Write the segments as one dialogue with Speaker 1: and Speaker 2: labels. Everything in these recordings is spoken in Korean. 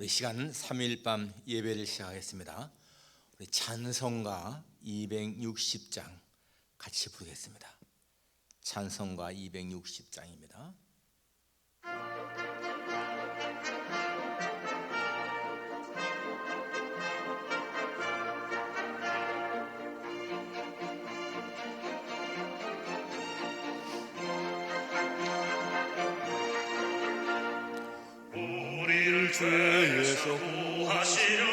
Speaker 1: 우리 시간 3일 밤 예배를 시작하겠습니다. 우리 찬송가 260장 같이 부르겠습니다. 찬송가 260장입니다.
Speaker 2: 우리를 죄에서 구하시려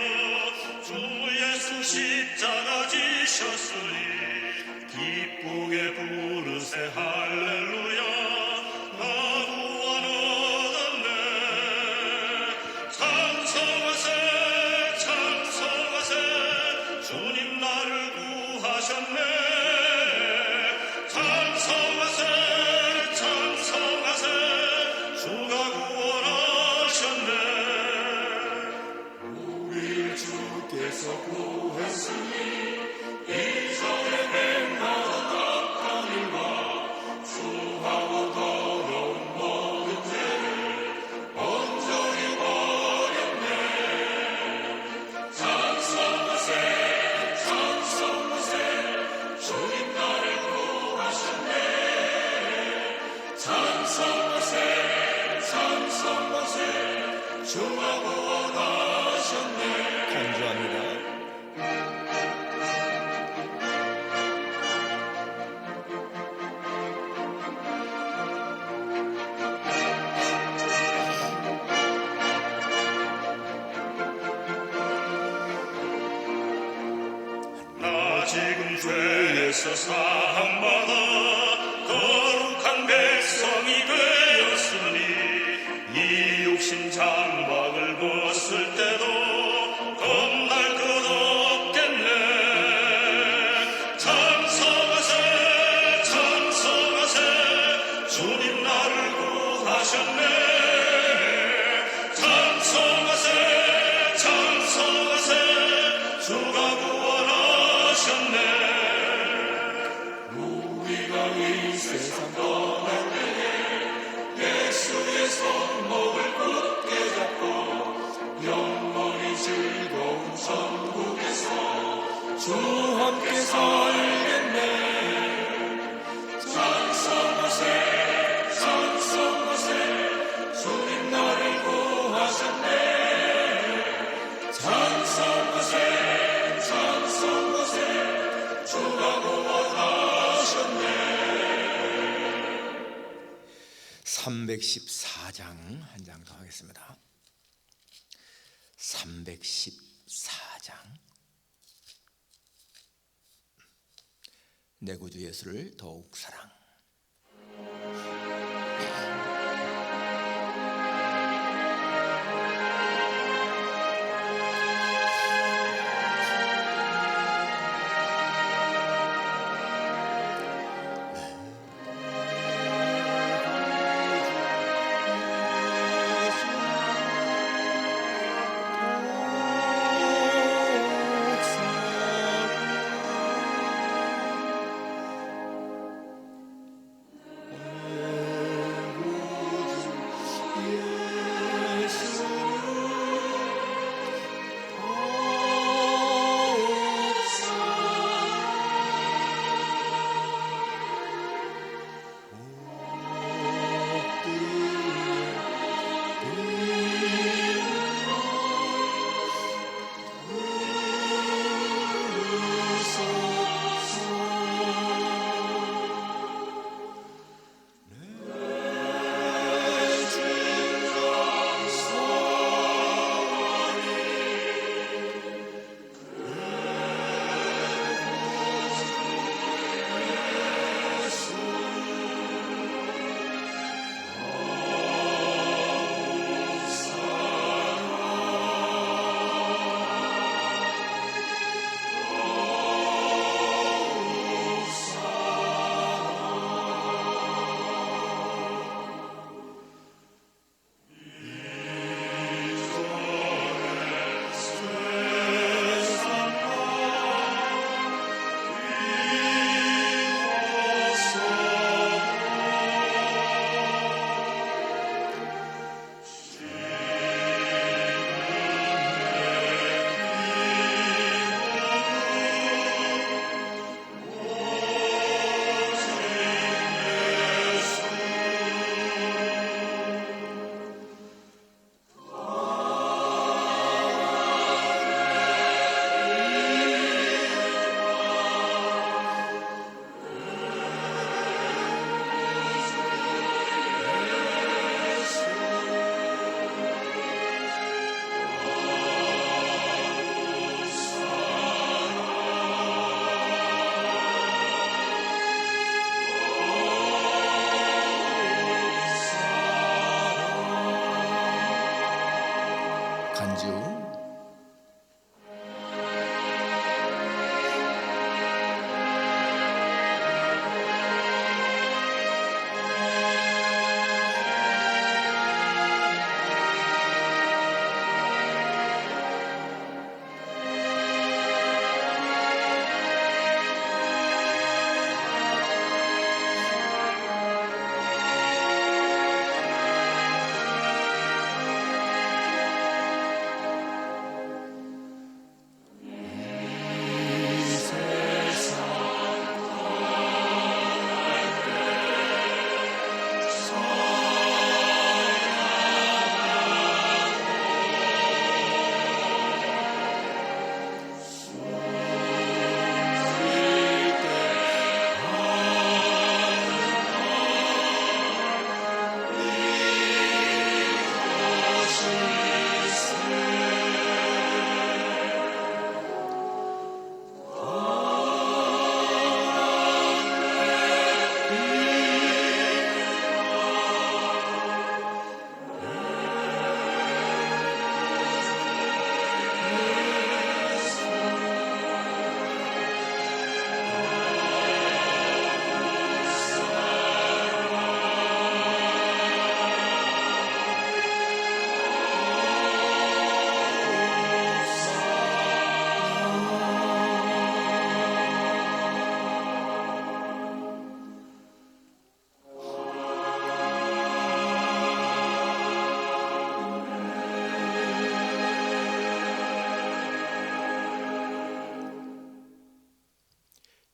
Speaker 2: 주 예수 십자가 지셨으니 기쁘게 부르세 할렐루야. 나 구원 얻었네. 찬송하세 찬송하세 주님 나를 구하셨네. 찬송하세 찬송하세 주가 구원하셨네. 우리를 주께서 구했으니 이전에 행하던 악한 일과 수하고 더러운 모든 죄를 온전히 버렸네. 찬송하세 찬송하세 주님 나를 구하셨네. 찬송하세 찬송하세 주가 구원하셨네.
Speaker 1: 간주합니다.
Speaker 2: 나 지금 죄에서 사함받아 거룩한 백성이 되었으니 이 육신 장막을 벗을 때도 겁날 것 없겠네. 찬송하세 찬송하세 주님 나를 구하셨네. 찬송하세 찬송하세 주가 구원하셨네. 우리가 이 세상 떠날 때에 예수의 손목을 굳게 잡고 영원히 즐거운 천국에서 주 함께 살겠네. 찬송하세 찬송하세 주님 나를 구하셨네. 찬송하세 찬송하세 주가 구원하셨네.
Speaker 1: 314장 한 장 더 하겠습니다. 314장. 내 구주 예수를 더욱 사랑. 반주.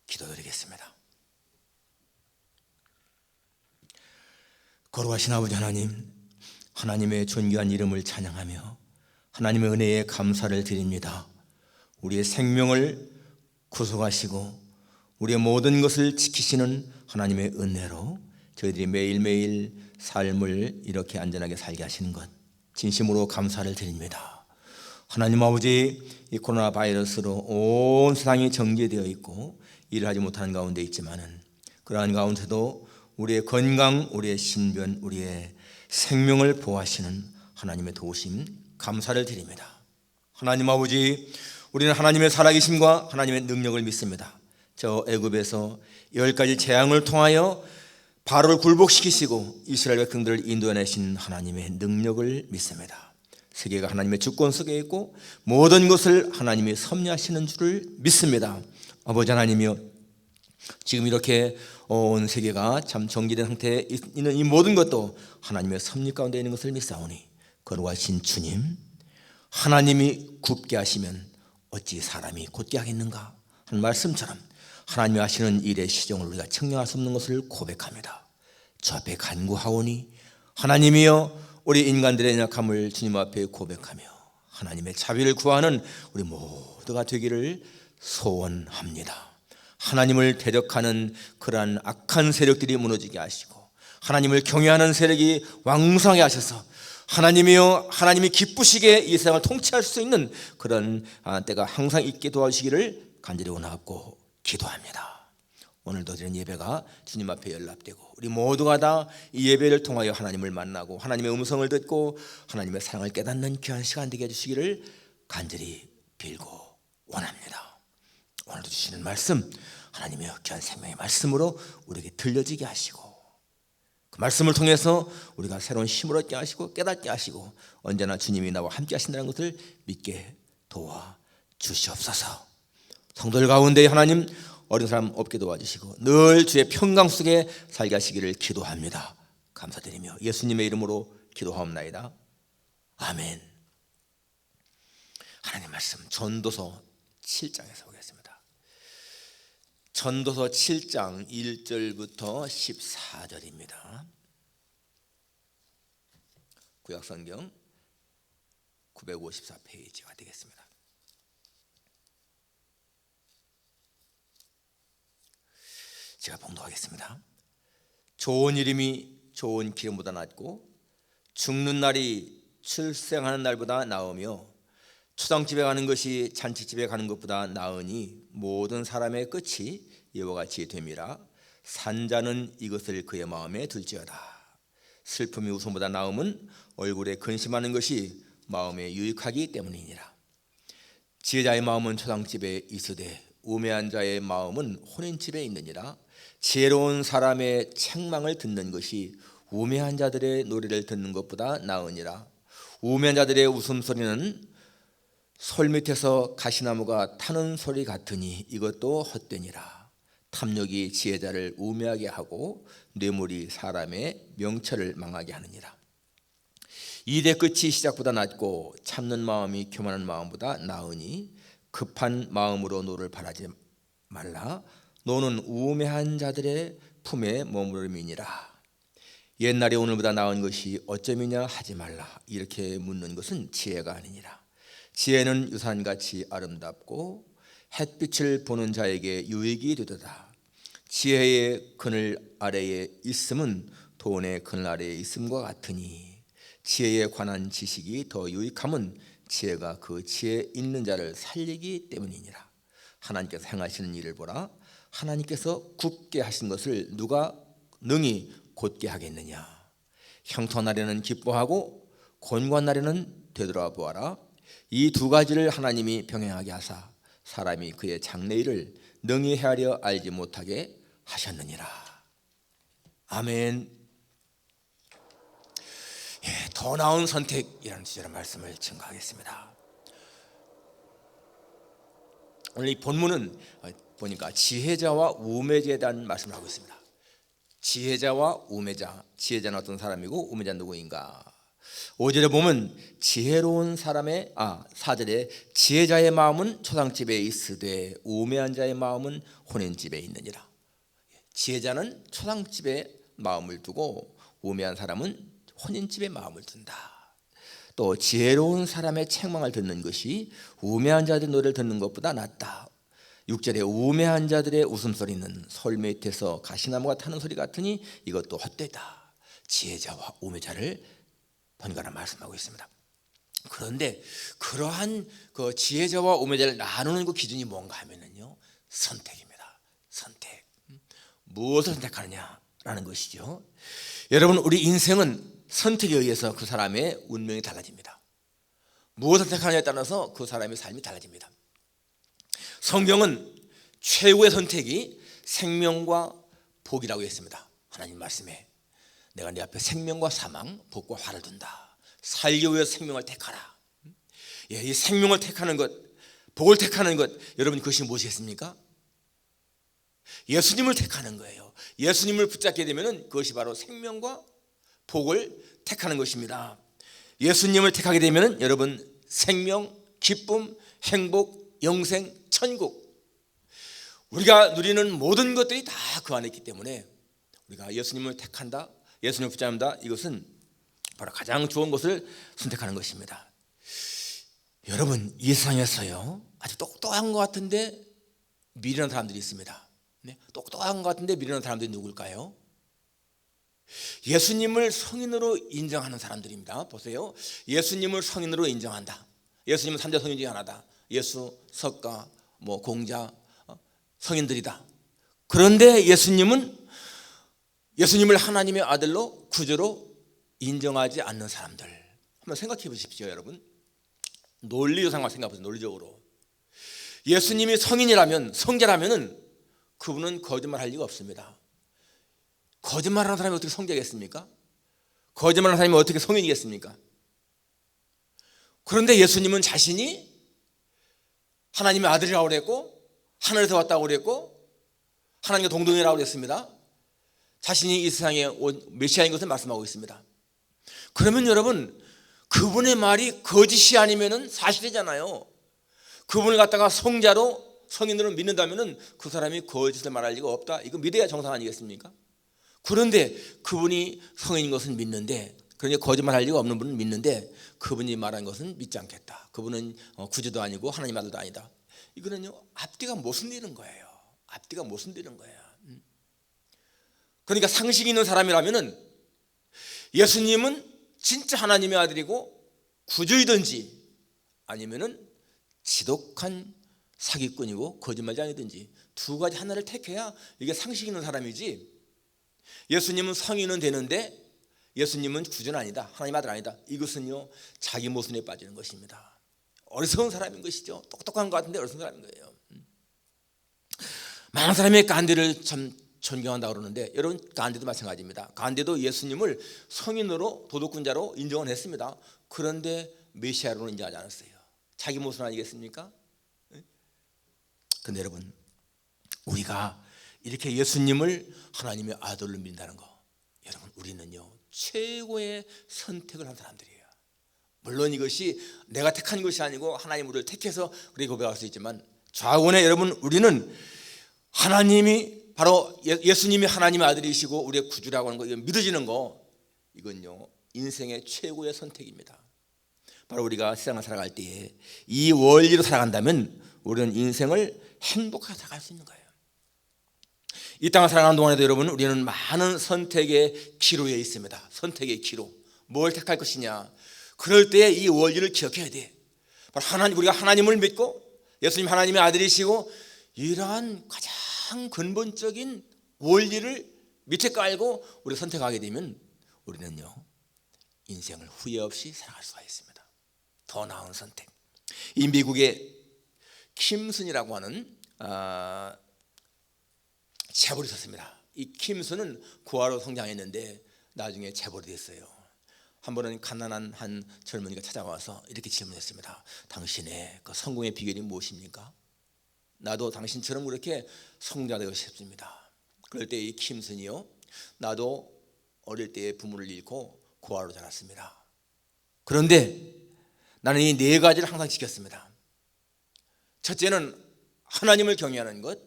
Speaker 1: 기도드리겠습니다. 거룩하신 아버지 하나님, 하나님의 존귀한 이름을 찬양하며 하나님의 은혜에 감사를 드립니다. 우리의 생명을 구속하시고 우리의 모든 것을 지키시는 하나님의 은혜로 저희들이 매일매일 삶을 이렇게 안전하게 살게 하시는 것 진심으로 감사를 드립니다. 하나님 아버지, 이 코로나 바이러스로 온 세상이 정지되어 있고 일을 하지 못하는 가운데 있지만은 그러한 가운데도 우리의 건강, 우리의 신변, 우리의 생명을 보호하시는 하나님의 도우심 감사를 드립니다. 하나님 아버지, 우리는 하나님의 살아계심과 하나님의 능력을 믿습니다. 저 애굽에서 10가지 재앙을 통하여 바로를 굴복시키시고 이스라엘 백성들을 인도해내신 하나님의 능력을 믿습니다. 세계가 하나님의 주권 속에 있고 모든 것을 하나님이 섭리하시는 줄을 믿습니다. 아버지 하나님이여, 지금 이렇게 온 세계가 참 정지된 상태에 있는 이 모든 것도 하나님의 섭리 가운데 있는 것을 믿사오니 거룩하신 주님, 하나님이 굳게 하시면 어찌 사람이 곧게 하겠는가 하는 말씀처럼 하나님이 하시는 일의 시종을 우리가 측량할 수 없는 것을 고백합니다. 주 앞에 간구하오니 하나님이여, 우리 인간들의 약함을 주님 앞에 고백하며 하나님의 자비를 구하는 우리 모두가 되기를 소원합니다. 하나님을 대적하는 그러한 악한 세력들이 무너지게 하시고 하나님을 경외하는 세력이 왕성하게 하셔서 하나님이여, 하나님이 기쁘시게 이 세상을 통치할 수 있는 그런 때가 항상 있게 도와주시기를 간절히 원하고 기도합니다. 오늘도 드리는 예배가 주님 앞에 연락되고 우리 모두가 다 이 예배를 통하여 하나님을 만나고 하나님의 음성을 듣고 하나님의 사랑을 깨닫는 귀한 시간 되게 해주시기를 간절히 빌고 원합니다. 오늘도 주시는 말씀, 하나님의 귀한 생명의 말씀으로 우리에게 들려지게 하시고 그 말씀을 통해서 우리가 새로운 힘을 얻게 하시고 깨닫게 하시고 언제나 주님이 나와 함께 하신다는 것을 믿게 도와주시옵소서. 성도들 가운데 하나님 어린 사람 없게 도와주시고 늘 주의 평강 속에 살게 하시기를 기도합니다. 감사드리며 예수님의 이름으로 기도하옵나이다. 아멘. 하나님 말씀 전도서 7장에서 보겠습니다. 전도서 7장 1절부터 14절입니다. 구약성경 954페이지가 되겠습니다. 제가 봉독하겠습니다. 좋은 이름이 좋은 기름보다 낫고 죽는 날이 출생하는 날보다 나으며 초상집에 가는 것이 잔치집에 가는 것보다 나으니 모든 사람의 끝이 이와 같이 됨이라. 산자는 이것을 그의 마음에 둘지어다. 슬픔이 웃음보다 나음은 얼굴에 근심하는 것이 마음에 유익하기 때문이니라. 지혜자의 마음은 초상집에 있으되 우매한 자의 마음은 혼인집에 있느니라. 지혜로운 사람의 책망을 듣는 것이 우매한 자들의 노래를 듣는 것보다 나으니라. 우매한 자들의 웃음소리는 솔 밑에서 가시나무가 타는 소리 같으니 이것도 헛되니라. 탐욕이 지혜자를 우매하게 하고 뇌물이 사람의 명철을 망하게 하느니라. 이대 끝이 시작보다 낮고 참는 마음이 교만한 마음보다 나으니 급한 마음으로 노를 바라지 말라. 노는 우매한 자들의 품에 머무름이니라. 옛날에 오늘보다 나은 것이 어쩌미냐 하지 말라. 이렇게 묻는 것은 지혜가 아니니라. 지혜는 유산같이 아름답고 햇빛을 보는 자에게 유익이 되도다. 지혜의 그늘 아래에 있음은 돈의 그늘 아래에 있음과 같으니 지혜에 관한 지식이 더 유익함은 지혜가 그 지혜 있는 자를 살리기 때문이니라. 하나님께서 행하시는 일을 보라. 하나님께서 굽게 하신 것을 누가 능히 곧게 하겠느냐. 형통 날에는 기뻐하고 곤고한 날에는 되돌아보아라. 이 두 가지를 하나님이 병행하게 하사 사람이 그의 장래일을 능히 헤아려 알지 못하게 하셨느니라. 아멘. 더 나은 선택이라는 주제로 말씀을 증거하겠습니다. 오늘 이 본문은 보니까 지혜자와 우매자에 대한 말씀을 하고 있습니다. 지혜자와 우매자, 지혜자는 어떤 사람이고 우매자는 누구인가? 5절에 보면 지혜로운 사람의 4절에 지혜자의 마음은 초상집에 있으되 우매한 자의 마음은 혼인집에 있느니라. 지혜자는 초상집에 마음을 두고 우매한 사람은 혼인집에 마음을 둔다. 또 지혜로운 사람의 책망을 듣는 것이 우매한 자들의 노래를 듣는 것보다 낫다. 6절에 우매한 자들의 웃음소리는 솔 밑에서 가시나무가 타는 소리 같으니 이것도 헛되다. 지혜자와 우매자를 번갈아 말씀하고 있습니다. 그런데 그러한 그 지혜자와 우매자를 나누는 그 기준이 뭔가 하면은요, 선택입니다. 선택. 무엇을 선택하느냐라는 것이죠. 여러분, 우리 인생은 선택에 의해서 그 사람의 운명이 달라집니다. 무엇을 선택하느냐에 따라서 그 사람의 삶이 달라집니다. 성경은 최고의 선택이 생명과 복이라고 했습니다. 하나님 말씀에 내가 네 앞에 생명과 사망, 복과 화를 둔다. 살기 위해서 생명을 택하라. 이 생명을 택하는 것, 복을 택하는 것, 여러분 그것이 무엇이겠습니까? 예수님을 택하는 거예요. 예수님을 붙잡게 되면 그것이 바로 생명과 복을 택하는 것입니다. 예수님을 택하게 되면 여러분 생명, 기쁨, 행복, 영생, 천국, 우리가 누리는 모든 것들이 다 그 안에 있기 때문에 우리가 예수님을 택한다, 예수님을 붙잡는다, 이것은 바로 가장 좋은 것을 선택하는 것입니다. 여러분, 이 세상에서요 아주 똑똑한 것 같은데 미련한 사람들이 있습니다. 똑똑한 것 같은데 미련한 사람들이 누굴까요? 예수님을 성인으로 인정하는 사람들입니다. 보세요. 예수님을 성인으로 인정한다. 예수님은 3대 성인 중에 하나다. 예수, 석가, 공자, 성인들이다. 그런데 예수님을 하나님의 아들로 구주로 인정하지 않는 사람들, 한번 생각해 보십시오. 여러분, 논리상으로 생각해 보세요. 논리적으로 예수님이 성인이라면, 성자라면은 그분은 거짓말할 리가 없습니다. 거짓말하는 사람이 어떻게 성자겠습니까? 거짓말하는 사람이 어떻게 성인이겠습니까? 그런데 예수님은 자신이 하나님의 아들이라고 그랬고 하늘에서 왔다고 그랬고 하나님과 동등이라고 그랬습니다. 자신이 이 세상에 온 메시아인 것을 말씀하고 있습니다. 그러면 여러분, 그분의 말이 거짓이 아니면 사실이잖아요. 그분을 갖다가 성자로, 성인으로 믿는다면 그 사람이 거짓을 말할 리가 없다. 이거 믿어야 정상 아니겠습니까? 그런데 그분이 성인인 것은 믿는데, 그러니까 거짓말할 리가 없는 분은 믿는데 그분이 말한 것은 믿지 않겠다. 그분은 구주도 아니고 하나님 아들도 아니다. 이거는요 앞뒤가 못 쓴다는 거예요. 앞뒤가 못 쓴다는 거예요. 그러니까 상식 있는 사람이라면은 예수님은 진짜 하나님의 아들이고 구주이든지 아니면은 지독한 사기꾼이고 거짓말장이든지 두 가지 하나를 택해야 이게 상식 있는 사람이지. 예수님은 성인은 되는데 예수님은 구주는 아니다, 하나님 아들 아니다, 이것은요 자기 모순에 빠지는 것입니다. 어리석은 사람인 것이죠. 똑똑한 것 같은데 어리석은 사람인 거예요. 많은 사람이 간디를 참 존경한다고 그러는데 여러분, 간디도 마찬가지입니다. 간디도 예수님을 성인으로 도덕군자로 인정은 했습니다. 그런데 메시아로는 인정하지 않았어요. 자기 모순 아니겠습니까? 그런데 여러분, 우리가 이렇게 예수님을 하나님의 아들로 믿는다는 거, 여러분 우리는요 최고의 선택을 한 사람들이에요. 물론 이것이 내가 택한 것이 아니고 하나님 우리를 택해서 그렇게 고백할 수 있지만, 좌우원의 여러분, 우리는 하나님이 바로 예수님이 하나님의 아들이시고 우리의 구주라고 하는 거, 이거 믿어지는 거, 이건요 인생의 최고의 선택입니다. 바로 우리가 세상을 살아갈 때에 이 원리로 살아간다면 우리는 인생을 행복하게 살아갈 수 있는 거예요. 이 땅을 살아가는 동안에도 여러분, 우리는 많은 선택의 기로에 있습니다. 선택의 기로, 뭘 택할 것이냐. 그럴 때 이 원리를 기억해야 돼. 바로 하나님, 우리가 하나님을 믿고 예수님 하나님의 아들이시고 이러한 가장 근본적인 원리를 밑에 깔고 우리가 선택하게 되면 우리는요 인생을 후회 없이 살아갈 수가 있습니다. 더 나은 선택. 이 미국의 킴슨이라고 하는 재벌이 있었습니다. 이 킴슨은 고아로 성장했는데 나중에 재벌이 됐어요. 한 번은 가난한 한 젊은이가 찾아와서 이렇게 질문했습니다. 당신의 그 성공의 비결이 무엇입니까? 나도 당신처럼 그렇게 성공자가 되고 싶습니다. 그럴 때 이 킴슨이요, 나도 어릴 때 부모를 잃고 고아로 자랐습니다. 그런데 나는 이 네 가지를 항상 지켰습니다. 첫째는 하나님을 경외하는 것,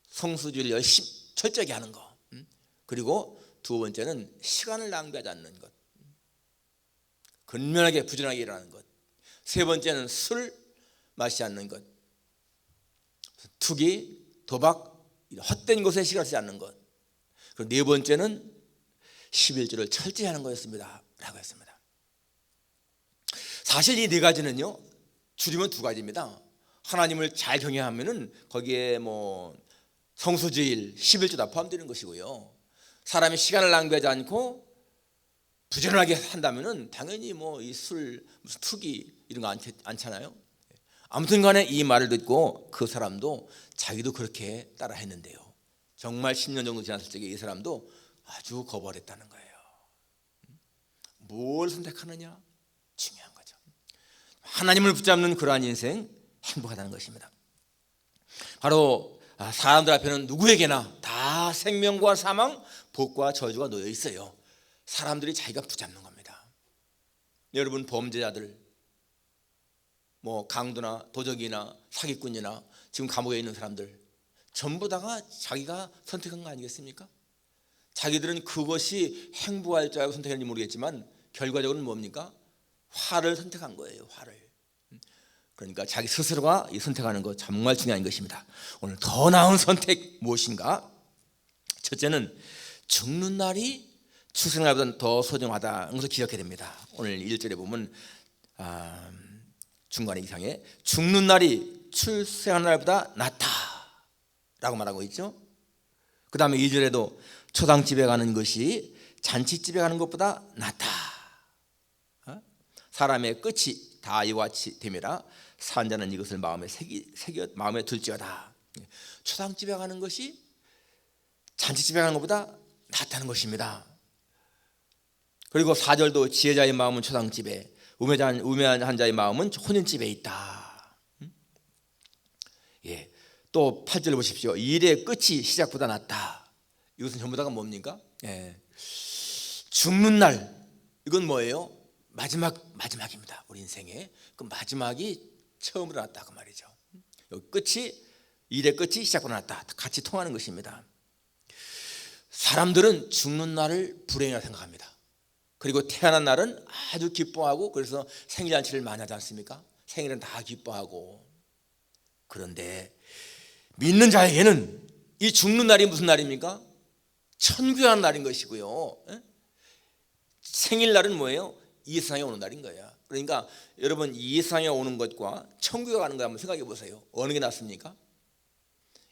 Speaker 1: 성수주의를 열심히 철저하게 하는 것, 그리고 두 번째는 시간을 낭비하지 않는 것, 근면하게 부지런하게 일하는 것, 세 번째는 술 마시지 않는 것, 투기, 도박, 헛된 것에 시간을 쓰지 않는 것, 그리고 네 번째는 11조를 철저히 하는 거였습니다 라고 했습니다. 사실 이 네 가지는요 줄이면 두 가지입니다. 하나님을 잘 경외하면은 거기에 뭐 성수주일, 11조 다 포함되는 것이고요, 사람이 시간을 낭비하지 않고 부지런하게 한다면은 당연히 뭐 이 술, 무슨 투기 이런 거 않잖아요. 아무튼 간에 이 말을 듣고 그 사람도 자기도 그렇게 따라 했는데요, 정말 10년 정도 지났을 적에 이 사람도 아주 거부했다는 거예요. 뭘 선택하느냐 중요한 거죠. 하나님을 붙잡는 그러한 인생, 행복하다는 것입니다. 바로 사람들 앞에는 누구에게나 다 생명과 사망, 복과 저주가 놓여 있어요. 사람들이 자기가 붙잡는 겁니다. 여러분, 범죄자들, 뭐 강도나 도적이나 사기꾼이나 지금 감옥에 있는 사람들 전부 다가 자기가 선택한 거 아니겠습니까? 자기들은 그것이 행복할 줄 알고 선택했는지 모르겠지만 결과적으로는 뭡니까? 화를 선택한 거예요. 화를. 그러니까 자기 스스로가 이 선택하는 거 정말 중요한 것입니다. 오늘 더 나은 선택 무엇인가? 첫째는 죽는 날이 출생 날보다 더 소중하다는 것을 기억해야 됩니다. 오늘 1절에 보면 중간에 이상에 죽는 날이 출생하는 날보다 낫다 라고 말하고 있죠. 그 다음에 2절에도 초상집에 가는 것이 잔치집에 가는 것보다 낫다. 사람의 끝이 다 이와 같이 됨이라 산자는 이것을 마음에 새겨 마음에 둘지어다. 초상집에 가는 것이 잔치집에 가는 것보다 낫다는 것입니다. 그리고 4절도 지혜자의 마음은 초상집에, 우매한 자의 마음은 혼인집에 있다. 예. 또 8절 보십시오. 일의 끝이 시작보다 낫다. 이것은 전부 다가 뭡니까? 예. 죽는 날, 이건 뭐예요? 마지막입니다. 우리 인생의 그 마지막이 처음으로 낫다 그 말이죠. 여기 끝이, 일의 끝이 시작보다 낫다, 같이 통하는 것입니다. 사람들은 죽는 날을 불행이라 생각합니다. 그리고 태어난 날은 아주 기뻐하고, 그래서 생일잔치를 많이 하지 않습니까? 생일은 다 기뻐하고. 그런데 믿는 자에게는 이 죽는 날이 무슨 날입니까? 천국에 가는 날인 것이고요, 생일날은 뭐예요? 이 세상에 오는 날인 거예요. 그러니까 여러분, 이 세상에 오는 것과 천국에 가는 거 한번 생각해 보세요. 어느 게 낫습니까?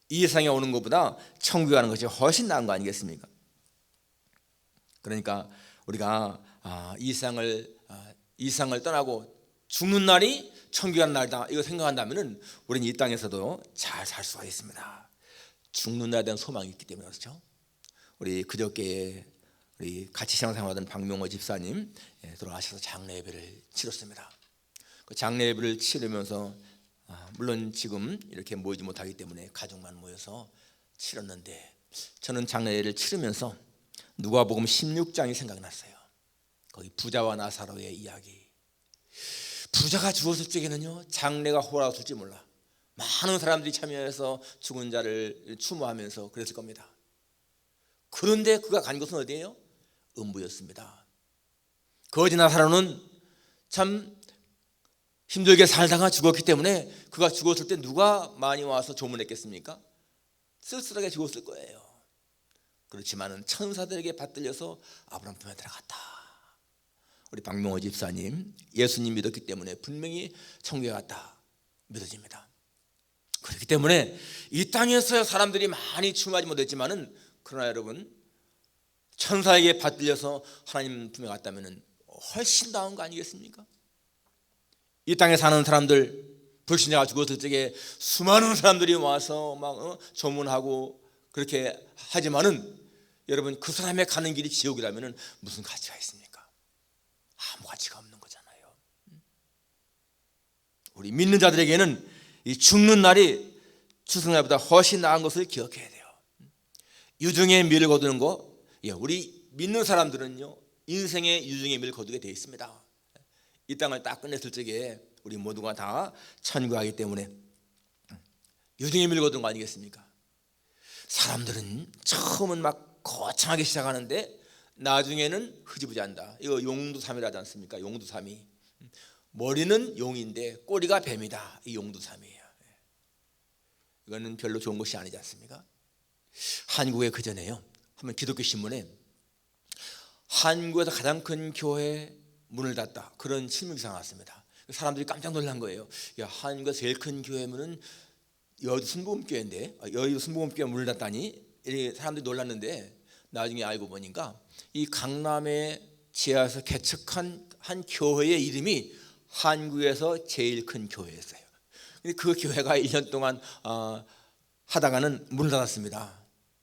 Speaker 1: 이 세상에 오는 것보다 천국에 가는 것이 훨씬 나은 거 아니겠습니까? 그러니까 우리가 이 세상을 떠나고 죽는 날이 천국에 가는 날이다 이거 생각한다면은 우리는 이 땅에서도 잘 살 수가 있습니다. 죽는 날에 대한 소망이 있기 때문에 그렇죠. 우리 그저께 우리 같이 신앙생활하던 박명호 집사님 돌아가셔서 장례 예배를 치렀습니다. 그 장례 예배를 치르면서 물론 지금 이렇게 모이지 못하기 때문에 가족만 모여서 치렀는데 저는 장례 예배를 치르면서 누가복음 16장이 생각이 났어요. 거기 부자와 나사로의 이야기. 부자가 죽었을 적에는요 장례가 호락스러울지 몰라 많은 사람들이 참여해서 죽은 자를 추모하면서 그랬을 겁니다. 그런데 그가 간 곳은 어디예요? 음부였습니다. 거지 나사로는 참 힘들게 살다가 죽었기 때문에 그가 죽었을 때 누가 많이 와서 조문했겠습니까? 쓸쓸하게 죽었을 거예요. 그렇지만은 천사들에게 받들려서 아브라함 품에 들어갔다. 우리 박명호 집사님 예수님 믿었기 때문에 분명히 천국에 갔다 믿어집니다. 그렇기 때문에 이 땅에서 사람들이 많이 추모하지 못했지만은 그러나 여러분 천사에게 받들려서 하나님 품에 갔다면은 훨씬 나은 거 아니겠습니까? 이 땅에 사는 사람들 불신자가 죽었을 적에 수많은 사람들이 와서 막 조문하고 그렇게 하지만은 여러분 그 사람의 가는 길이 지옥이라면은 무슨 가치가 있습니까? 아무 가치가 없는 거잖아요. 우리 믿는 자들에게는 이 죽는 날이 추수날보다 훨씬 나은 것을 기억해야 돼요. 유중의 미를 거두는 거, 우리 믿는 사람들은요 인생의 유중의 미를 거두게 되어 있습니다. 이 땅을 딱 끝냈을 적에 우리 모두가 다 천국하기 때문에 유중의 미를 거두는 거 아니겠습니까? 사람들은 처음은 막 거창하게 시작하는데 나중에는 흐지부지한다. 이거 용두삼이라지 않습니까? 용두삼이. 머리는 용인데 꼬리가 뱀이다. 이 용두삼이에요. 이거는 별로 좋은 것이 아니지 않습니까? 한국에 그전에요 한번 기독교 신문에 한국에서 가장 큰 교회 문을 닫다 그런 실명기사가 나왔습니다. 사람들이 깜짝 놀란 거예요. 한국에서 제일 큰 교회 문은 여의도 순복음교회인데 여의도 순복음교회 문을 닫다니 사람들이 놀랐는데 나중에 알고 보니까 이 강남의 지하에서 개척한 한 교회의 이름이 한국에서 제일 큰 교회였어요. 그 교회가 1년 동안 하다가는 문을 닫았습니다.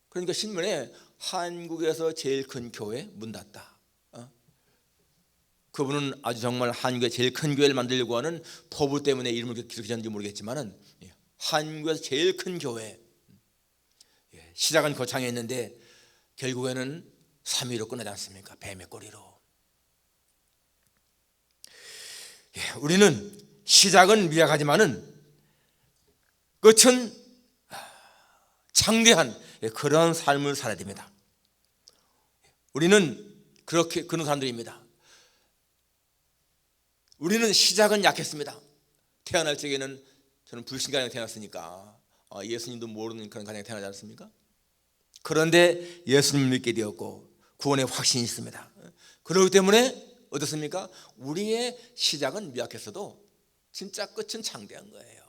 Speaker 1: 그러니까 신문에 한국에서 제일 큰 교회 문 닫다. 그분은 아주 정말 한국의 제일 큰 교회를 만들려고 하는 포부 때문에 이름을 그렇게 지었는지 모르겠지만은 한국에서 제일 큰 교회 시작은 거창했는데 결국에는 3위로 끝나지 않습니까? 뱀의 꼬리로. 우리는 시작은 미약하지만은 끝은 창대한 그런 삶을 살아야 됩니다. 우리는 그렇게 그런 사람들입니다. 우리는 시작은 약했습니다. 태어날 적에는 저는 불신가정에 태어났으니까 예수님도 모르는 그런 가정에 태어나지 않습니까? 그런데 예수님을 믿게 되었고 구원의 확신이 있습니다. 그렇기 때문에 어떻습니까? 우리의 시작은 미약했어도 진짜 끝은 창대한 거예요.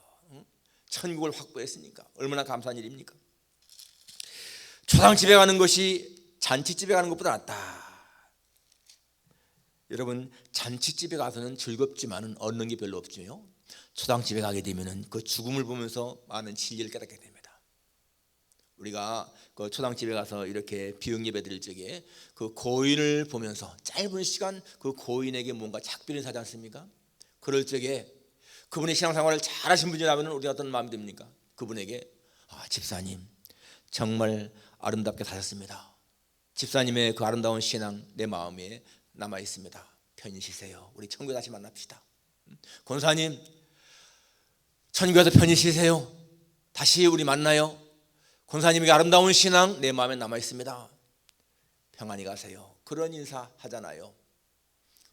Speaker 1: 천국을 확보했으니까 얼마나 감사한 일입니까? 초상집에 가는 것이 잔치집에 가는 것보다 낫다. 여러분 잔치집에 가서는 즐겁지만은 얻는 게 별로 없죠. 초상집에 가게 되면은 그 죽음을 보면서 많은 진리를 깨닫게 됩니다. 우리가 그 초상집에 가서 이렇게 비영 예배 드릴 적에 그 고인을 보면서 짧은 시간 그 고인에게 뭔가 작별을 하지 않습니까? 그럴 적에 그분의 신앙생활을 잘하신 분이라면 우리가 어떤 마음이 듭니까? 그분에게 집사님 정말 아름답게 사셨습니다. 집사님의 그 아름다운 신앙 내 마음에 남아 있습니다. 편히 쉬세요. 우리 천국에 다시 만납시다. 권사님 천국에서 편히 쉬세요. 다시 우리 만나요. 권사님에게 아름다운 신앙 내 마음에 남아 있습니다. 평안히 가세요. 그런 인사 하잖아요.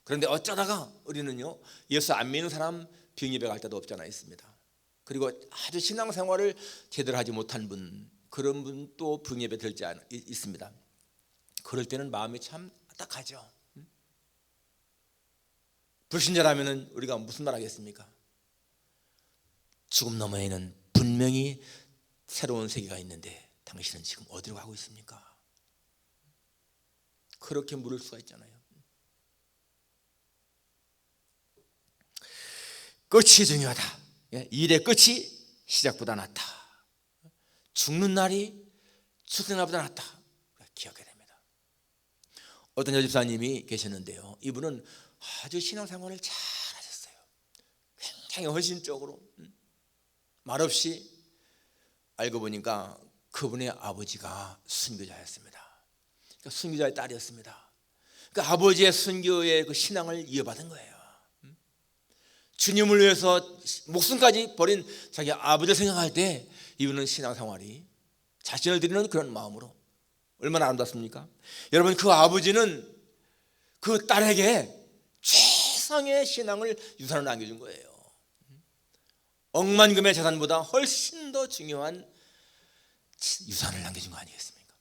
Speaker 1: 그런데 어쩌다가 우리는요 예수 안 믿는 사람 비영예배 갈 때도 없잖아 있습니다. 그리고 아주 신앙생활을 제대로 하지 못한 분 그런 분 또 비영예배 들지 있습니다. 그럴 때는 마음이 참 딱하죠. 불신자라면 우리가 무슨 말 하겠습니까? 죽음 너머에는 분명히 새로운 세계가 있는데 당신은 지금 어디로 가고 있습니까? 그렇게 물을 수가 있잖아요. 끝이 중요하다. 일의 끝이 시작보다 낫다. 죽는 날이 출생 날보다 낫다. 기억해야 됩니다. 어떤 여집사님이 계셨는데요, 이분은 아주 신앙생활을 잘 하셨어요. 굉장히 헌신적으로, 말없이. 알고 보니까 그분의 아버지가 순교자였습니다. 그러니까 순교자의 딸이었습니다. 그 아버지의 순교의 그 신앙을 이어받은 거예요. 주님을 위해서 목숨까지 버린 자기 아버지를 생각할 때 이분은 신앙생활이 자신을 드리는 그런 마음으로 얼마나 아름답습니까? 여러분, 그 아버지는 그 딸에게 최상의 신앙을 유산을 남겨준 거예요. 억만금의 재산보다 훨씬 더 중요한 유산을 남겨준 거 아니겠습니까?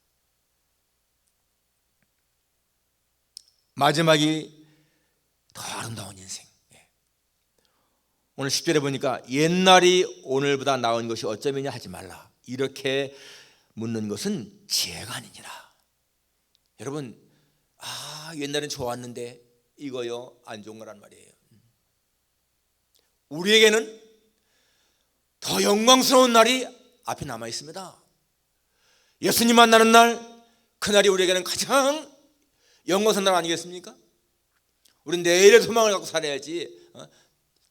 Speaker 1: 마지막이 더 아름다운 인생. 오늘 10절에 보니까 옛날이 오늘보다 나은 것이 어쩌면야 하지 말라. 이렇게 묻는 것은 지혜가 아니니라. 여러분, 옛날엔 좋았는데 이거요 안 좋은 거란 말이에요. 우리에게는 더 영광스러운 날이 앞에 남아 있습니다. 예수님 만나는 날, 그날이 우리에게는 가장 영광스러운 날 아니겠습니까? 우리는 내일의 소망을 갖고 살아야지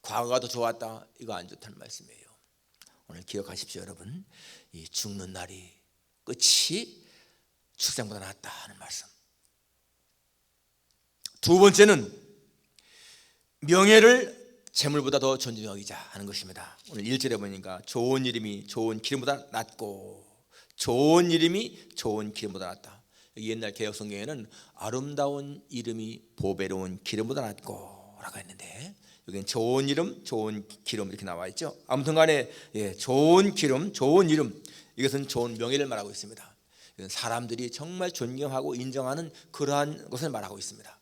Speaker 1: 과거가 더 좋았다, 이거 안 좋다는 말씀이에요. 오늘 기억하십시오, 여러분. 이 죽는 날이 끝이 출생보다 낫다 하는 말씀. 두 번째는 명예를 재물보다 더 존중히 여기자 하는 것입니다. 오늘 1절에 보니까 좋은 이름이 좋은 기름보다 낫고, 좋은 이름이 좋은 기름보다 낫다. 옛날 개역 성경에는 아름다운 이름이 보배로운 기름보다 낫고 라고 했는데, 여기는 좋은 이름, 좋은 기름 이렇게 나와 있죠. 아무튼 간에 좋은 기름, 좋은 이름, 이것은 좋은 명예를 말하고 있습니다. 사람들이 정말 존경하고 인정하는 그러한 것을 말하고 있습니다.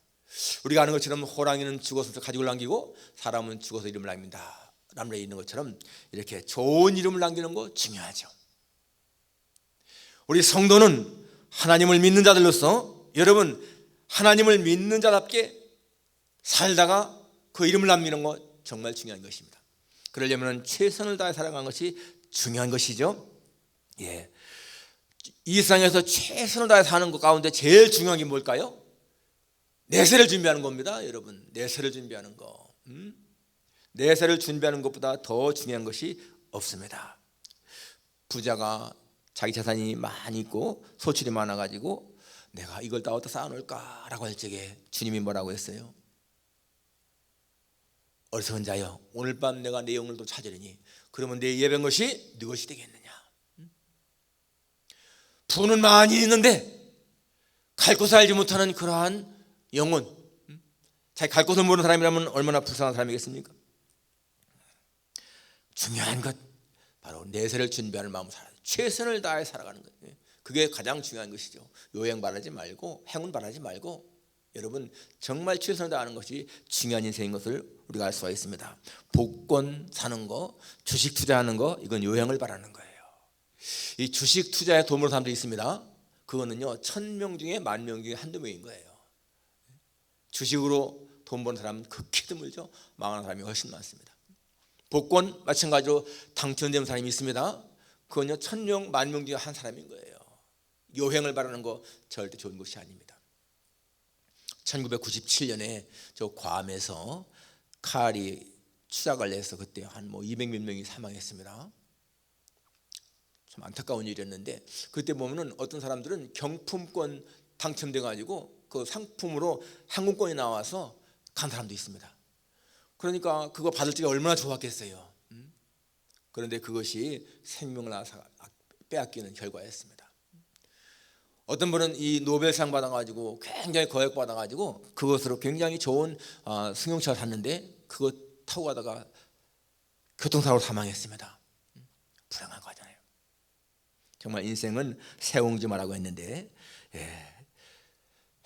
Speaker 1: 우리가 아는 것처럼 호랑이는 죽어서 가죽을 남기고 사람은 죽어서 이름을 남긴다 라는 말에 있는 것처럼 이렇게 좋은 이름을 남기는 거 중요하죠. 우리 성도는 하나님을 믿는 자들로서, 여러분, 하나님을 믿는 자답게 살다가 그 이름을 남기는 것 정말 중요한 것입니다. 그러려면 최선을 다해 살아가는 것이 중요한 것이죠. 이 세상에서 최선을 다해 사는 것 가운데 제일 중요한 게 뭘까요? 내세를 준비하는 겁니다. 여러분, 내세를 준비하는 거. 내세를 준비하는 것보다 더 중요한 것이 없습니다. 부자가 자기 재산이 많이 있고 소출이 많아가지고 내가 이걸 다 어디다 쌓아놓을까라고 할 적에 주님이 뭐라고 했어요? 어리석은 자여, 오늘 밤 내가 내 영혼을 또 찾으리니 그러면 내 예배한 것이 네 것이 되겠느냐. 부는 많이 있는데 갈 곳을 알지 못하는 그러한 영혼, 자기 갈 곳을 모르는 사람이라면 얼마나 불쌍한 사람이겠습니까? 중요한 것, 바로 내세를 준비하는 마음으로 살아야 돼. 최선을 다해 살아가는 것, 그게 가장 중요한 것이죠. 요행 바라지 말고, 행운 바라지 말고, 여러분, 정말 최선을 다하는 것이 중요한 인생인 것을 우리가 알 수가 있습니다. 복권 사는 거, 주식 투자하는 거, 이건 요행을 바라는 거예요. 이 주식 투자에 돈 버는 사람들이 있습니다. 그거는요 1000명 중에 10,000명 중에 한두 명인 거예요. 주식으로 돈 버는 사람은 극히 드물죠. 망하는 사람이 훨씬 많습니다. 복권 마찬가지로 당첨된 사람이 있습니다. 그건요 1000명, 10,000명 중에 한 사람인 거예요. 요행을 바라는 거 절대 좋은 것이 아닙니다. 1997년에 저 괌에서 칼이 추락을 해서 그때 한 200몇 명이 사망했습니다. 참 안타까운 일이었는데, 그때 보면은 어떤 사람들은 경품권 당첨돼 가지고 그 상품으로 항공권이 나와서 간 사람도 있습니다. 그러니까 그거 받을 적에 얼마나 좋았겠어요. 그런데 그것이 생명을 빼앗기는 결과였습니다. 어떤 분은 이 노벨상 받아가지고 굉장히 거액 받아가지고 그것으로 굉장히 좋은 승용차를 샀는데 그거 타고 가다가 교통사고로 사망했습니다. 불행한 거잖아요. 정말 인생은 새옹지마라고 했는데,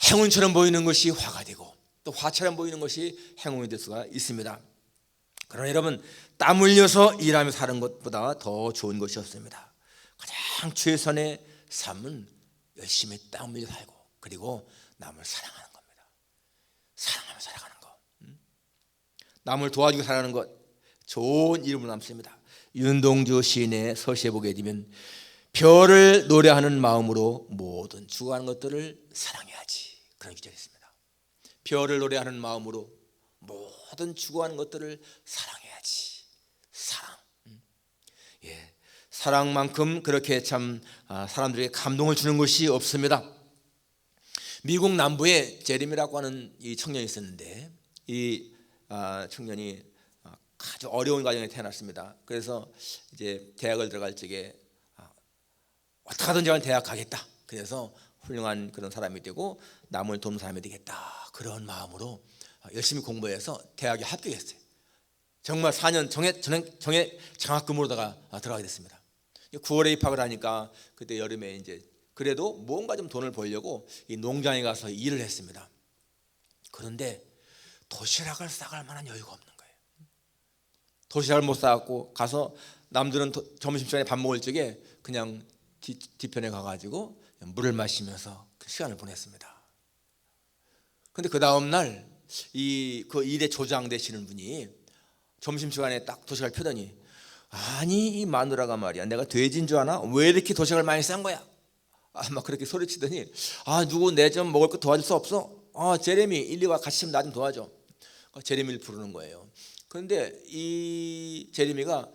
Speaker 1: 행운처럼 보이는 것이 화가 되고 또 화처럼 보이는 것이 행운이 될 수가 있습니다. 그러나 여러분, 땀 흘려서 일하며 사는 것보다 더 좋은 것이 없습니다. 가장 최선의 삶은 열심히 땀 흘려 살고, 그리고 남을 사랑하는 겁니다. 사랑하며 살아가는 것, 남을 도와주고 살아가는 것, 좋은 이름으로 남습니다. 윤동주 시인의 서시에 보게 되면 별을 노래하는 마음으로 모든 죽어가는 것들을 사랑해야지, 그런 기절이 있습니다. 별을 노래하는 마음으로 모든 죽어가는 것들을 사랑해야지. 사랑. 예, 사랑만큼 그렇게 참 사람들에게 감동을 주는 것이 없습니다. 미국 남부에 제레미라고 하는 이 청년이 있었는데, 이 청년이 아주 어려운 가정에 태어났습니다. 그래서 이제 대학을 들어갈 적에 어떻게 하든지 간에 대학 가겠다. 그래서 훌륭한 그런 사람이 되고 남을 돕는 사람이 되겠다. 그런 마음으로 열심히 공부해서 대학에 합격했어요. 정말 4년 정예 장학금으로다가 들어가게 됐습니다. 9월에 입학을 하니까 그때 여름에 이제 그래도 뭔가 좀 돈을 벌려고 이 농장에 가서 일을 했습니다. 그런데 도시락을 싸갈 만한 여유가 없는 거예요. 도시락을 못 싸갖고 가서 남들은 점심시간에 밥 먹을 적에 그냥 뒤편에 가가지고 물을 마시면서 그 시간을 보냈습니다. 그런데 그 다음날 그 일에 조장 되시는 분이 점심시간에 딱 도시락을 펴더니, 아니 이 마누라가 말이야, 내가 돼지인 줄 아나? 왜 이렇게 도시락을 많이 싼 거야? 막 그렇게 소리치더니, 누구 내 좀 먹을 거 도와줄 수 없어? 제레미 일리 와, 같이 좀 나 좀 도와줘. 제레미를 부르는 거예요. 그런데 이 제레미가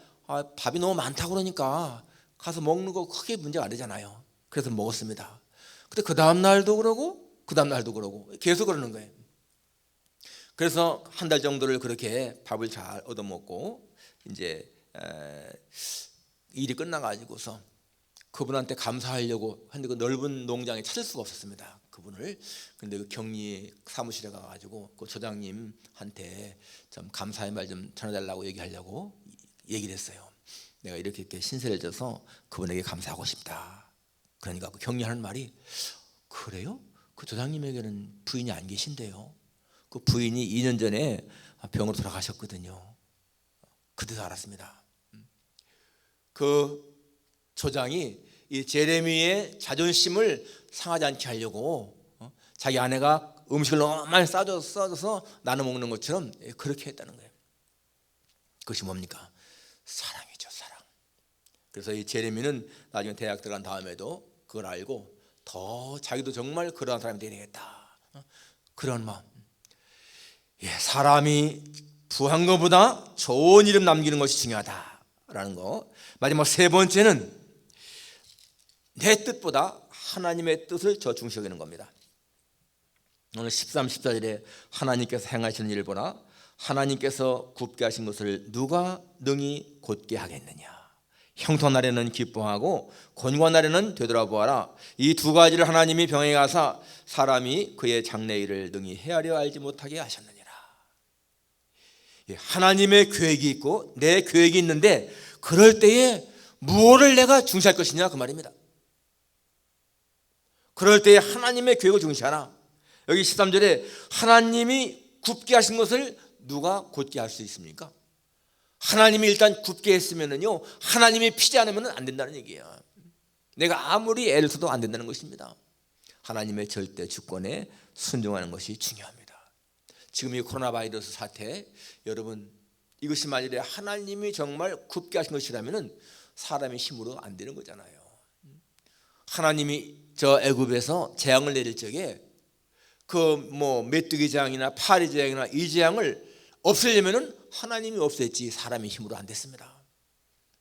Speaker 1: 밥이 너무 많다고 그러니까 가서 먹는 거 크게 문제가 안 되잖아요. 그래서 먹었습니다. 근데 그 다음 날도 그러고 그 다음 날도 그러고 계속 그러는 거예요. 그래서 한 달 정도를 그렇게 밥을 잘 얻어먹고 이제 일이 끝나가지고서 그분한테 감사하려고 했는데 그 넓은 농장에 찾을 수가 없었습니다, 그분을. 근데 그 격리 사무실에 가가지고 그 소장님한테 좀 감사의 말 좀 전해달라고 얘기하려고 얘기를 했어요. 내가 이렇게 신세를 져서 그분에게 감사하고 싶다. 그러니까 그 격리하는 말이, 그래요? 그 조장님에게는 부인이 안 계신데요. 그 부인이 2년 전에 병으로 돌아가셨거든요. 그때서 알았습니다. 그 조장이 이 제레미의 자존심을 상하지 않게 하려고 자기 아내가 음식을 너무 많이 싸줘서 나눠 먹는 것처럼 그렇게 했다는 거예요. 그것이 뭡니까? 사랑이죠, 사랑. 그래서 이 제레미는 나중에 대학 들어간 다음에도 그걸 알고 더 자기도 정말 그러한 사람이 되겠다, 그런 마음. 사람이 부한 것보다 좋은 이름 남기는 것이 중요하다라는 거. 마지막 세 번째는 내 뜻보다 하나님의 뜻을 저 중시 여기는 겁니다. 오늘 13, 14절에 하나님께서 행하시는 일을 보라. 하나님께서 굽게 하신 것을 누가 능히 곧게 하겠느냐. 형통한 날에는 기뻐하고 곤고한 날에는 되돌아보아라. 이 두 가지를 하나님이 병행해 가사 사람이 그의 장래일을 능히 헤아려 알지 못하게 하셨느니라. 하나님의 계획이 있고 내 계획이 있는데, 그럴 때에 무엇을 내가 중시할 것이냐, 그 말입니다. 그럴 때에 하나님의 계획을 중시하라. 여기 13절에 하나님이 굽게 하신 것을 누가 곧게 할 수 있습니까? 하나님이 일단 굽게 했으면은요, 하나님이 피지 않으면 안 된다는 얘기예요. 내가 아무리 애를 써도 안 된다는 것입니다. 하나님의 절대 주권에 순종하는 것이 중요합니다. 지금 이 코로나 바이러스 사태, 여러분, 이것이 만일에 하나님이 정말 굽게 하신 것이라면 사람의 힘으로 안 되는 거잖아요. 하나님이 저 애굽에서 재앙을 내릴 적에 그 메뚜기 재앙이나 파리 재앙이나 이 재앙을 없애려면은 하나님이 없앴지 사람의 힘으로 안 됐습니다.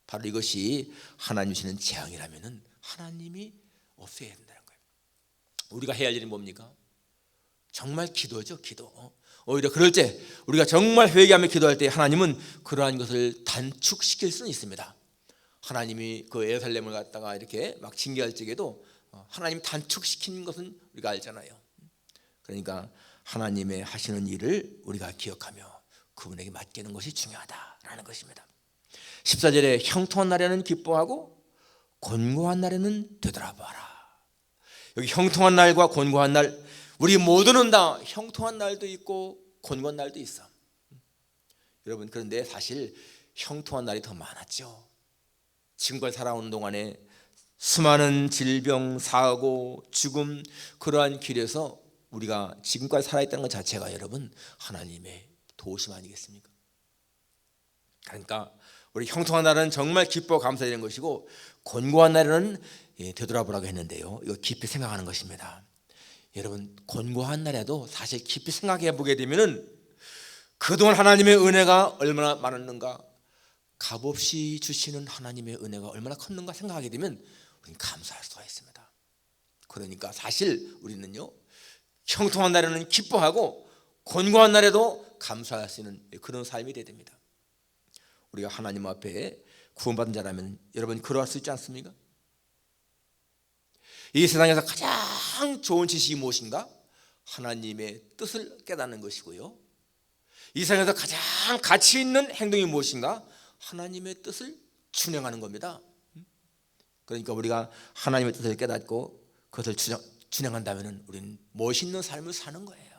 Speaker 1: 바로 이것이 하나님 주시는 재앙이라면은 하나님이 없애야 된다는 거예요. 우리가 해야 할 일이 뭡니까? 정말 기도죠, 기도. 오히려 그럴 때 우리가 정말 회개하며 기도할 때 하나님은 그러한 것을 단축시킬 수는 있습니다. 하나님이 그 예루살렘을 갖다가 이렇게 막 징계할 적에도 하나님이 단축시킨 것은 우리가 알잖아요. 그러니까 하나님의 하시는 일을 우리가 기억하며 그분에게 맡기는 것이 중요하다라는 것입니다. 14절에 형통한 날에는 기뻐하고 곤고한 날에는 되돌아봐라. 여기 형통한 날과 곤고한 날, 우리 모두는 다 형통한 날도 있고 곤고한 날도 있어. 여러분, 그런데 사실 형통한 날이 더 많았죠. 지금까지 살아오는 동안에 수많은 질병, 사고, 죽음, 그러한 길에서 우리가 지금까지 살아있다는 것 자체가 여러분 하나님의 도우심 아니겠습니까? 그러니까 우리 형통한 날은 정말 기뻐 감사되는 것이고, 곤고한 날에는 되돌아보라고 했는데요, 이거 깊이 생각하는 것입니다. 여러분, 곤고한 날에도 사실 깊이 생각해 보게 되면은 그동안 하나님의 은혜가 얼마나 많았는가, 값없이 주시는 하나님의 은혜가 얼마나 컸는가 생각하게 되면 우리는 감사할 수가 있습니다. 그러니까 사실 우리는요, 형통한 날에는 기뻐하고 곤고한 날에도 감사할 수 있는 그런 삶이 되어야 됩니다. 우리가 하나님 앞에 구원받은 자라면 여러분 그러할 수 있지 않습니까? 이 세상에서 가장 좋은 지식이 무엇인가? 하나님의 뜻을 깨닫는 것이고요, 이 세상에서 가장 가치 있는 행동이 무엇인가? 하나님의 뜻을 준행하는 겁니다. 그러니까 우리가 하나님의 뜻을 깨닫고 그것을 준행한다면 우리는 멋있는 삶을 사는 거예요.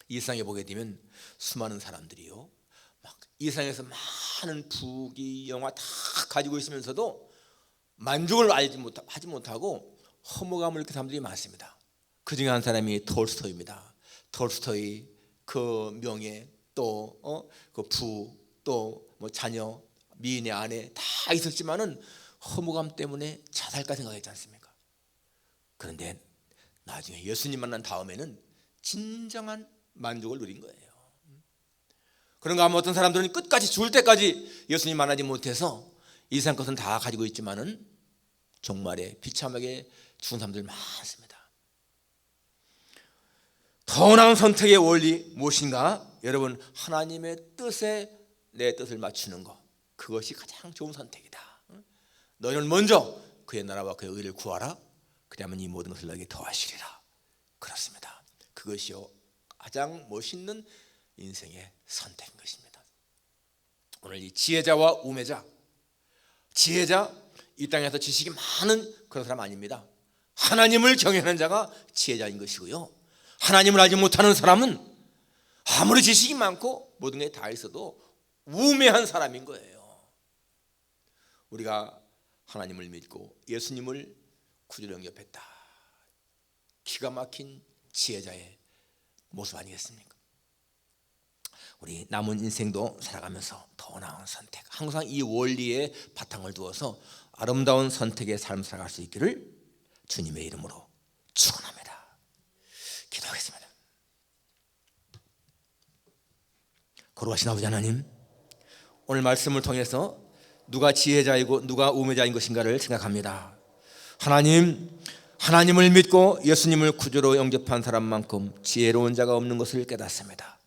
Speaker 1: 이 세상에 보게 되면 수많은 사람들이요, 막 이 세상에서 많은 부귀 영화 다 가지고 있으면서도 만족을 하지 못하고 허무감을 느끼는 사람들이 많습니다. 그 중에 한 사람이 톨스토이입니다. 톨스토이 그 명예, 또 그 부, 또 뭐 자녀, 미인의 아내 다 있었지만은 허무감 때문에 자살까지 생각했지 않습니까? 그런데 나중에 예수님 만난 다음에는 진정한 만족을 누린 거예요. 그런가 하면 어떤 사람들은 끝까지 죽을 때까지 예수님 만나지 못해서 이 세상 것은 다 가지고 있지만은 종말에 비참하게 죽은 사람들 많습니다. 더 나은 선택의 원리 무엇인가? 여러분, 하나님의 뜻에 내 뜻을 맞추는 것, 그것이 가장 좋은 선택이다. 너희는 먼저 그의 나라와 그의 의를 구하라. 그러면 이 모든 것을 너에게 더하시리라. 그렇습니다. 그것이요 가장 멋있는 인생의 선택인 것입니다. 오늘 이 지혜자와 우매자, 지혜자, 이 땅에서 지식이 많은 그런 사람 아닙니다. 하나님을 경외하는 자가 지혜자인 것이고요, 하나님을 알지 못하는 사람은 아무리 지식이 많고 모든 게 다 있어도 우매한 사람인 거예요. 우리가 하나님을 믿고 예수님을 구주로 영접했다, 기가 막힌 지혜자의 모습 아니겠습니까? 우리 남은 인생도 살아가면서 더 나은 선택, 항상 이 원리에 바탕을 두어서 아름다운 선택의 삶을 살아갈 수 있기를 주님의 이름으로 축원합니다. 기도하겠습니다. 거룩하신 아버지 하나님, 오늘 말씀을 통해서 누가 지혜자이고 누가 우매자인 것인가를 생각합니다. 하나님, 하나님을 믿고 예수님을 구주로 영접한 사람만큼 지혜로운 자가 없는 것을 깨닫습니다.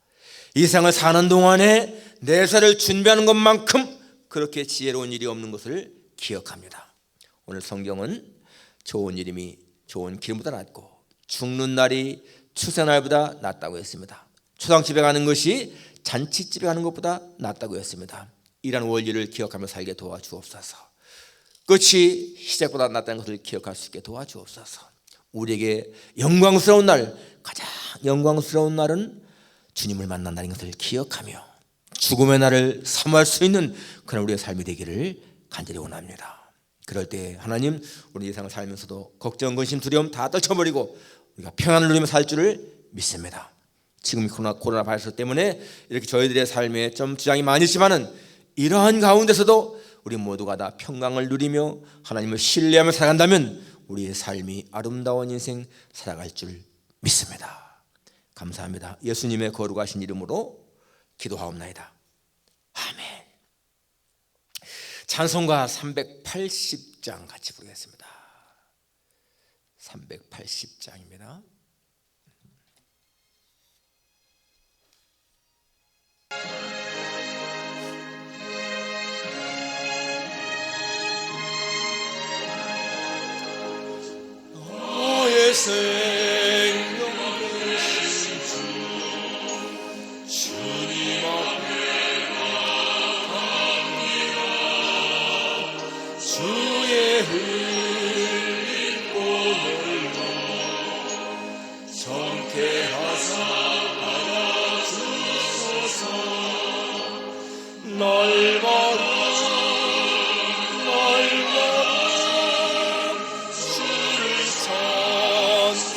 Speaker 1: 이 세상을 사는 동안에 내세를 준비하는 것만큼 그렇게 지혜로운 일이 없는 것을 기억합니다. 오늘 성경은 좋은 이름이 좋은 기름보다 낫고 죽는 날이 추수날보다 낫다고 했습니다. 초상집에 가는 것이 잔치집에 가는 것보다 낫다고 했습니다. 이러한 원리를 기억하며 살게 도와주옵소서. 끝이 시작보다 낫다는 것을 기억할 수 있게 도와주옵소서. 우리에게 영광스러운 날, 가장 영광스러운 날은 주님을 만난 날인 것을 기억하며 죽음의 날을 사모할 수 있는 그런 우리의 삶이 되기를 간절히 원합니다. 그럴 때 하나님, 우리 세상을 살면서도 걱정, 근심, 두려움 다 떨쳐버리고 우리가 평안을 누리며 살 줄을 믿습니다. 지금 코로나 바이러스 때문에 이렇게 저희들의 삶에 좀 지장이 많이 있지만은 이러한 가운데서도 우리 모두가 다 평강을 누리며 하나님을 신뢰하며 살아간다면 우리의 삶이 아름다운 인생 살아갈 줄 믿습니다. 감사합니다. 예수님의 거룩하신 이름으로 기도하옵나이다. 아멘. 찬송가 380장 같이 부르겠습니다. 380장입니다.
Speaker 2: 너의 생명 되신 주 주님 앞에 나갑니다. 주의 흘린 보혈로 정케하사 받아주소서. 날마다 주를 찬송하네.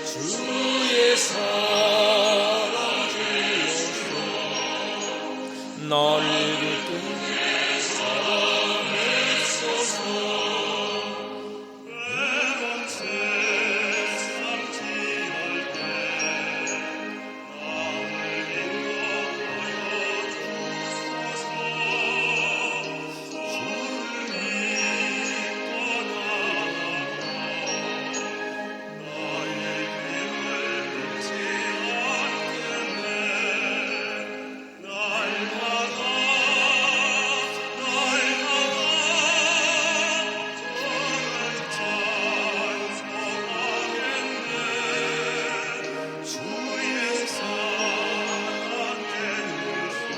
Speaker 2: 주의 사랑 주의 나를 그때 사랑했소서. 매번 세상 지날 때 나를 인도하여 주소서. 주를 믿고 나아가 나의 길을 잃지 않겠네. 날마다 찬송하겠네. 주의 사랑 되소서.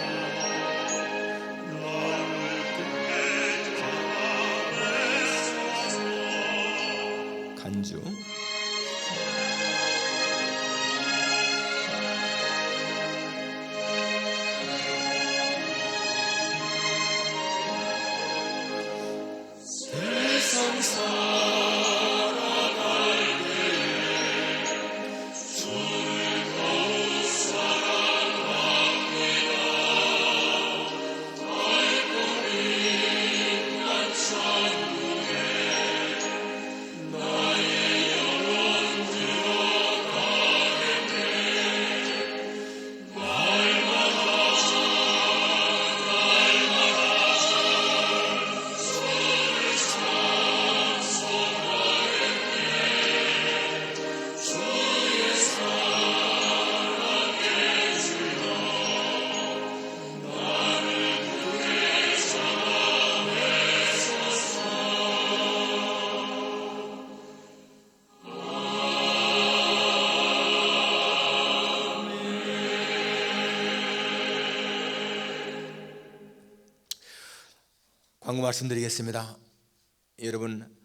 Speaker 2: 나를 끝내 자랑했소서.
Speaker 1: 간주.
Speaker 2: 세상 살아갈 때에 즐거운 사랑합니다. 넓고 빛난 천국에 나의 영혼 들어가겠네.
Speaker 1: 광고 말씀드리겠습니다. 여러분,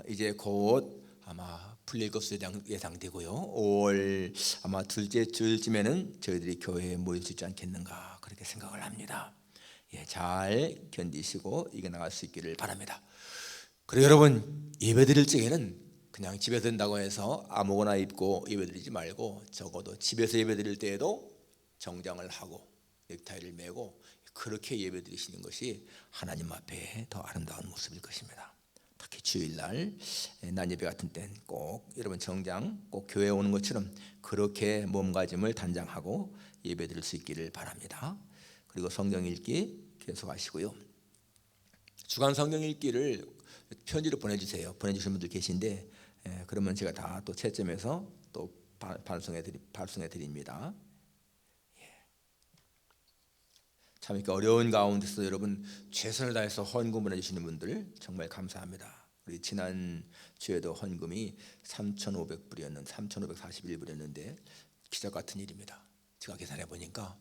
Speaker 1: 이제 곧 아마 풀릴 것으로 예상되고요. 5월 아마 둘째 주일쯤에는 저희들이 교회에 모일 수 있지 않겠는가 그렇게 생각을 합니다. 예, 잘 견디시고 이겨나갈 수 있기를 바랍니다. 그리고 여러분, 예배드릴 적에는 그냥 집에서 된다고 해서 아무거나 입고 예배드리지 말고 적어도 집에서 예배드릴 때에도 정장을 하고 넥타이를 매고 그렇게 예배드리시는 것이 하나님 앞에 더 아름다운 모습일 것입니다. 특히 주일날 낮예배 같은 때는 꼭 여러분 정장 꼭 교회에 오는 것처럼 그렇게 몸가짐을 단장하고 예배드릴 수 있기를 바랍니다. 그리고 성경 읽기 계속하시고요. 주간 성경 읽기를 편지로 보내주세요. 보내주신 분들 계신데 그러면 제가 다 또 채점해서 또 발송해 드립니다. 참 이렇게 어려운 가운데서 여러분 최선을 다해서 헌금 보내주시는 분들 정말 감사합니다. 우리 지난 주에도 헌금이 3,541불이었는데 기적 같은 일입니다. 제가 계산해 보니까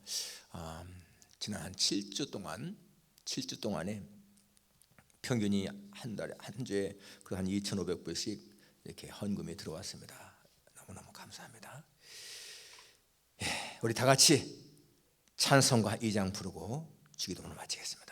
Speaker 1: 지난 한 7주 동안에 평균이 한 주에 그 한 2,500불씩 이렇게 헌금이 들어왔습니다. 너무너무 감사합니다. 우리 다 같이 찬송가 2장 부르고 주기도문을 마치겠습니다.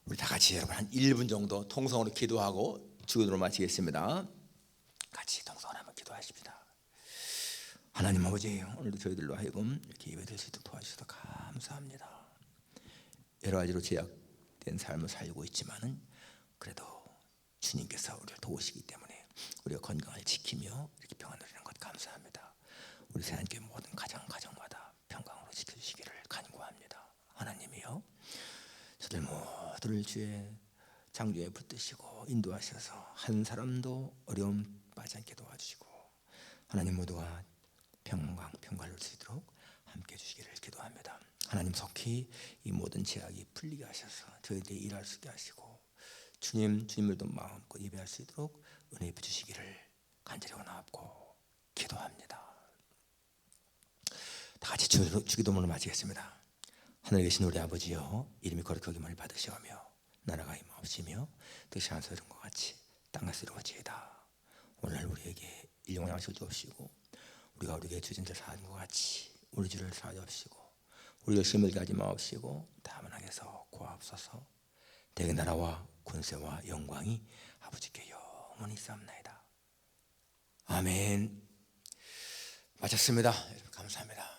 Speaker 1: 우리 다 같이 여러분 한 1분 정도 통성으로 기도하고 주기도로 마치겠습니다. 같이 통성으로 한번 기도하십시다. 하나님 아버지, 오늘도 저희들로 하여금 이렇게 예배드릴 수 있도록 도와주셔서 감사합니다. 여러 가지로 제약된 삶을 살고 있지만은 그래도 주님께서 우리를 도우시기 때문에 우리가 건강을 지키며 이렇게 평안을 누리는 것 감사합니다. 우리 새한교회 모든 가정마다 평강으로 지켜주시기를 간구합니다. 모두를 주의 장주에 붙드시고 인도하셔서 한 사람도 어려움 빠지 않게 도와주시고 하나님 모두가 평강을 수 있도록 함께 해주시기를 기도합니다. 하나님 속히 이 모든 제약이 풀리게 하셔서 저희들이 일할 수 있게 하시고 주님을도 마음껏 예배할 수 있도록 은혜 주시기를 간절히 원하옵고 기도합니다. 다 같이 주기도문을 마치겠습니다. 하늘에 계신 우리 아버지여, 이름이 거룩하기만을 받으시오며 나라가 임하옵시며 뜻이 하늘에서 이룬 것 같이 땅에서 이루어지이다. 오늘 우리에게 일용할 양식을 주옵시고 우리가 우리에게 주진 자 사하는 것 같이 우리 주를 사하옵시고 우리가 시험을 가지 마옵시고 다만 하게서 구하옵소서. 대개 나라와 권세와 영광이 아버지께 영원히 있사옵나이다. 아멘. 마쳤습니다. 여러분 감사합니다.